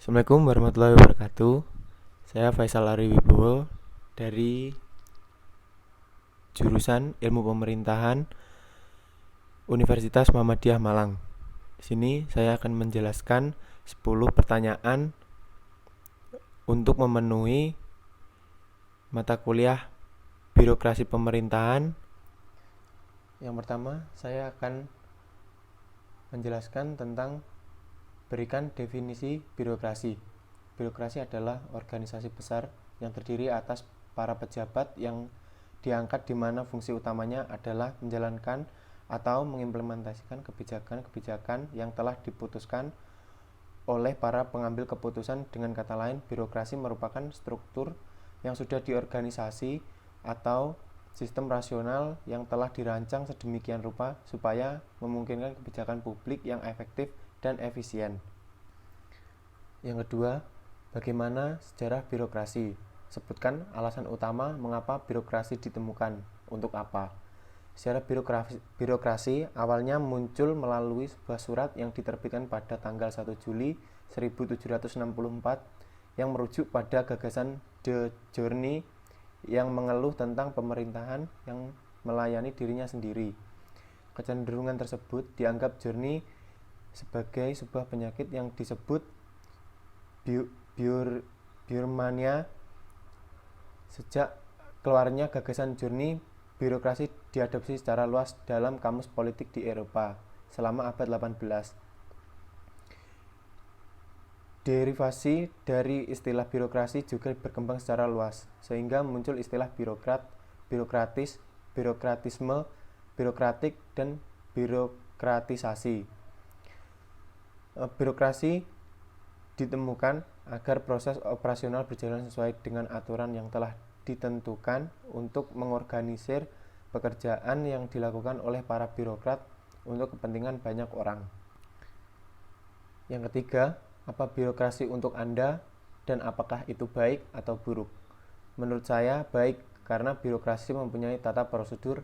Assalamualaikum warahmatullahi wabarakatuh. Saya Faisal Ari Wibowo dari jurusan Ilmu Pemerintahan Universitas Muhammadiyah Malang. Di sini saya akan menjelaskan 10 pertanyaan untuk memenuhi mata kuliah Birokrasi Pemerintahan. Yang pertama, saya akan menjelaskan tentang berikan definisi birokrasi. Birokrasi adalah organisasi besar yang terdiri atas para pejabat yang diangkat di mana fungsi utamanya adalah menjalankan atau mengimplementasikan kebijakan-kebijakan yang telah diputuskan oleh para pengambil keputusan. Dengan kata lain, birokrasi merupakan struktur yang sudah diorganisasi atau sistem rasional yang telah dirancang sedemikian rupa supaya memungkinkan kebijakan publik yang efektif dan efisien. Yang kedua, bagaimana sejarah birokrasi? Sebutkan alasan utama mengapa birokrasi ditemukan, untuk apa. Sejarah birokrasi awalnya muncul melalui sebuah surat yang diterbitkan pada tanggal 1 Juli 1764 yang merujuk pada gagasan De Journey yang mengeluh tentang pemerintahan yang melayani dirinya sendiri. Kecenderungan tersebut dianggap Journey sebagai sebuah penyakit yang disebut Byromania. Sejak keluarnya gagasan Journey, birokrasi diadopsi secara luas dalam kamus politik di Eropa selama abad 18. Derivasi dari istilah birokrasi juga berkembang secara luas, sehingga muncul istilah birokrat, birokratis, birokratisme, birokratik, dan birokratisasi. Birokrasi ditemukan agar proses operasional berjalan sesuai dengan aturan yang telah ditentukan untuk mengorganisir pekerjaan yang dilakukan oleh para birokrat untuk kepentingan banyak orang. Yang ketiga, apa birokrasi untuk Anda dan apakah itu baik atau buruk? Menurut saya baik karena birokrasi mempunyai tata prosedur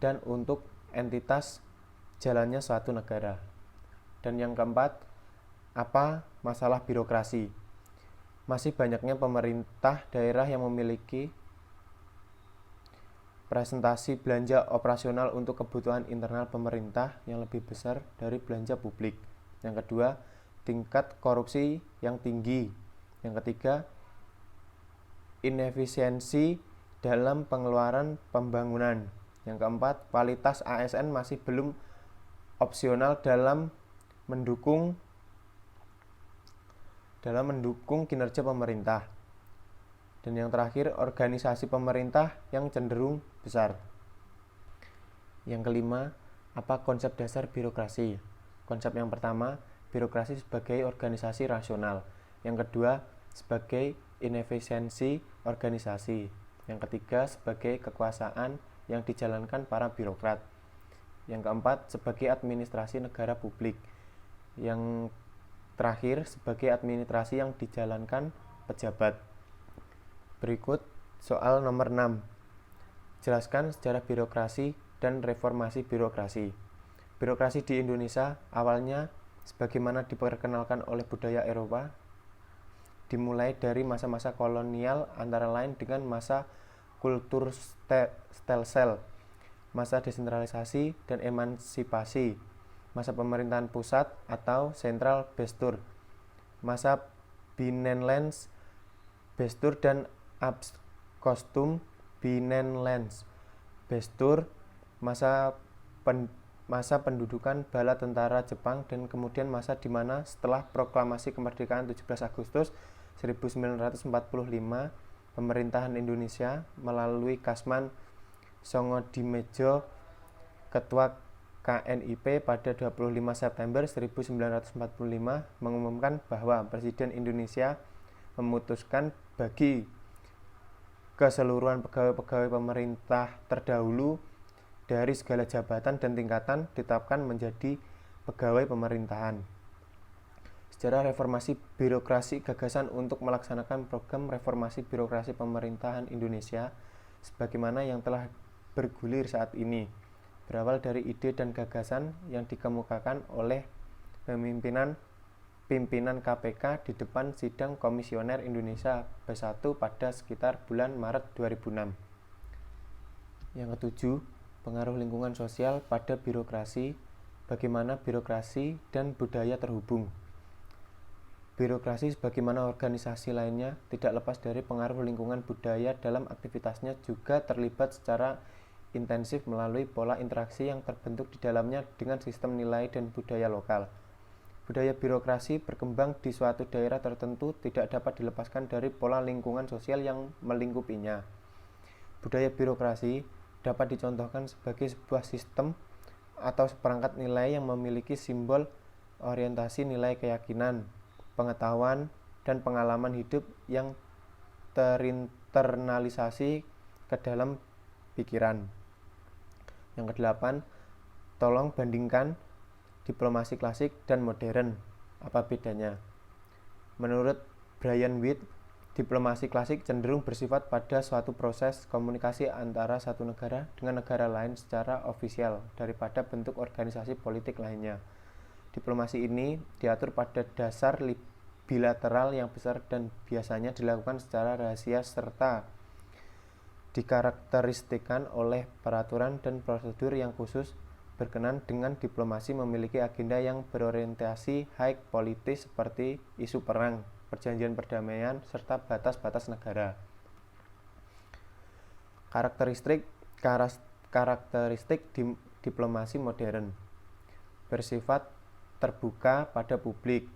dan untuk entitas jalannya suatu negara. Dan yang keempat, apa masalah birokrasi? Masih banyaknya pemerintah daerah yang memiliki presentasi belanja operasional untuk kebutuhan internal pemerintah yang lebih besar dari belanja publik. Yang kedua, tingkat korupsi yang tinggi. Yang ketiga, inefisiensi dalam pengeluaran pembangunan. Yang keempat, kualitas ASN masih belum opsional dalam mendukung kinerja pemerintah. Dan yang terakhir, organisasi pemerintah yang cenderung besar. Yang kelima, apa konsep dasar birokrasi? Konsep yang pertama, birokrasi sebagai organisasi rasional. Yang kedua, sebagai inefisiensi organisasi. Yang ketiga, sebagai kekuasaan yang dijalankan para birokrat. Yang keempat, sebagai administrasi negara publik. Yang terakhir, sebagai administrasi yang dijalankan pejabat. Berikut soal nomor 6. Jelaskan sejarah birokrasi dan reformasi birokrasi. Birokrasi di Indonesia awalnya sebagaimana diperkenalkan oleh budaya Eropa, dimulai dari masa-masa kolonial antara lain dengan masa kultur stelsel, masa desentralisasi dan emansipasi, masa pemerintahan pusat atau central bestur, masa Binnenlands bestur dan Abkostum Binnenlands bestur, masa pendudukan bala tentara Jepang, dan kemudian masa di mana setelah proklamasi kemerdekaan 17 Agustus 1945 pemerintahan Indonesia melalui Kasman Songodimejo, Ketua KNIP, pada 25 September 1945 mengumumkan bahwa Presiden Indonesia memutuskan bagi keseluruhan pegawai-pegawai pemerintah terdahulu dari segala jabatan dan tingkatan ditetapkan menjadi pegawai pemerintahan. Sejarah reformasi birokrasi, gagasan untuk melaksanakan program reformasi birokrasi pemerintahan Indonesia sebagaimana yang telah bergulir saat ini, berawal dari ide dan gagasan yang dikemukakan oleh pemimpinan pimpinan KPK di depan sidang Komisioner Indonesia B1 pada sekitar bulan Maret 2006. Yang ketujuh, pengaruh lingkungan sosial pada birokrasi, bagaimana birokrasi dan budaya terhubung. Birokrasi sebagaimana organisasi lainnya tidak lepas dari pengaruh lingkungan budaya dalam aktivitasnya, juga terlibat secara intensif melalui pola interaksi yang terbentuk di dalamnya dengan sistem nilai dan budaya lokal. Budaya birokrasi berkembang di suatu daerah tertentu tidak dapat dilepaskan dari pola lingkungan sosial yang melingkupinya. Budaya birokrasi dapat dicontohkan sebagai sebuah sistem atau seperangkat nilai yang memiliki simbol orientasi nilai keyakinan, pengetahuan, dan pengalaman hidup yang terinternalisasi ke dalam pikiran. Yang kedelapan, tolong bandingkan diplomasi klasik dan modern. Apa bedanya? Menurut Brian Witt, diplomasi klasik cenderung bersifat pada suatu proses komunikasi antara satu negara dengan negara lain secara ofisial daripada bentuk organisasi politik lainnya. Diplomasi ini diatur pada dasar bilateral yang besar dan biasanya dilakukan secara rahasia serta dikarakteristikkan oleh peraturan dan prosedur yang khusus. Berkenan dengan diplomasi memiliki agenda yang berorientasi high politis seperti isu perang, perjanjian perdamaian, serta batas-batas negara. Karakteristik diplomasi modern bersifat terbuka pada publik.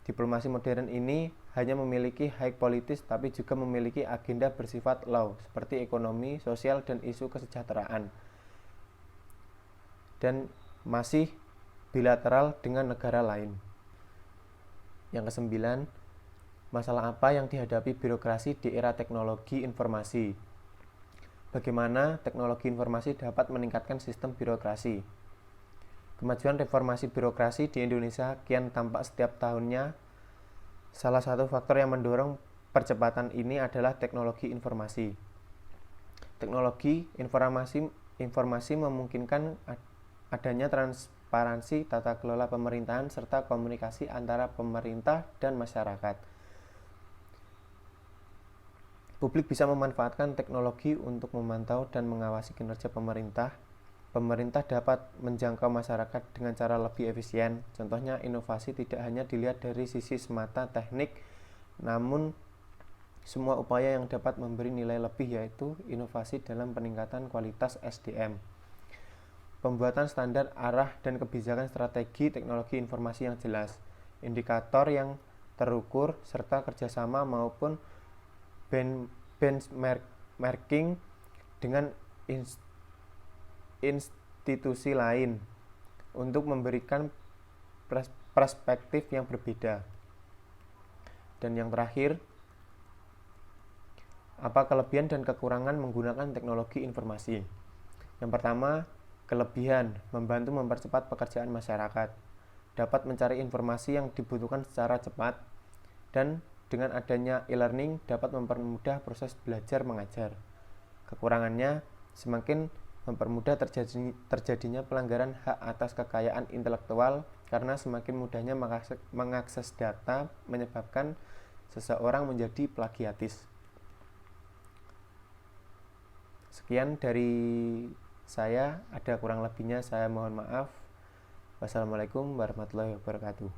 Diplomasi modern ini hanya memiliki high politis tapi juga memiliki agenda bersifat low seperti ekonomi, sosial, dan isu kesejahteraan, dan masih bilateral dengan negara lain. Yang kesembilan, masalah apa yang dihadapi birokrasi di era teknologi informasi? Bagaimana teknologi informasi dapat meningkatkan sistem birokrasi? Kemajuan reformasi birokrasi di Indonesia kian tampak setiap tahunnya. Salah satu faktor yang mendorong percepatan ini adalah teknologi informasi. Teknologi informasi memungkinkan adanya transparansi tata kelola pemerintahan serta komunikasi antara pemerintah dan masyarakat. Publik bisa memanfaatkan teknologi untuk memantau dan mengawasi kinerja pemerintah. Pemerintah dapat menjangkau masyarakat dengan cara lebih efisien. Contohnya, inovasi tidak hanya dilihat dari sisi semata teknik, namun semua upaya yang dapat memberi nilai lebih, yaitu inovasi dalam peningkatan kualitas SDM. Pembuatan standar arah dan kebijakan strategi teknologi informasi yang jelas, indikator yang terukur, serta kerjasama maupun benchmarking dengan institusi lain untuk memberikan perspektif yang berbeda. Dan yang terakhir, apa kelebihan dan kekurangan menggunakan teknologi informasi? Yang pertama, kelebihan, membantu mempercepat pekerjaan masyarakat, dapat mencari informasi yang dibutuhkan secara cepat, dan dengan adanya e-learning dapat mempermudah proses belajar mengajar. Kekurangannya, semakin mempermudah terjadinya pelanggaran hak atas kekayaan intelektual karena semakin mudahnya mengakses data menyebabkan seseorang menjadi plagiatis. Sekian dari saya, ada kurang lebihnya saya mohon maaf. Wassalamualaikum warahmatullahi wabarakatuh.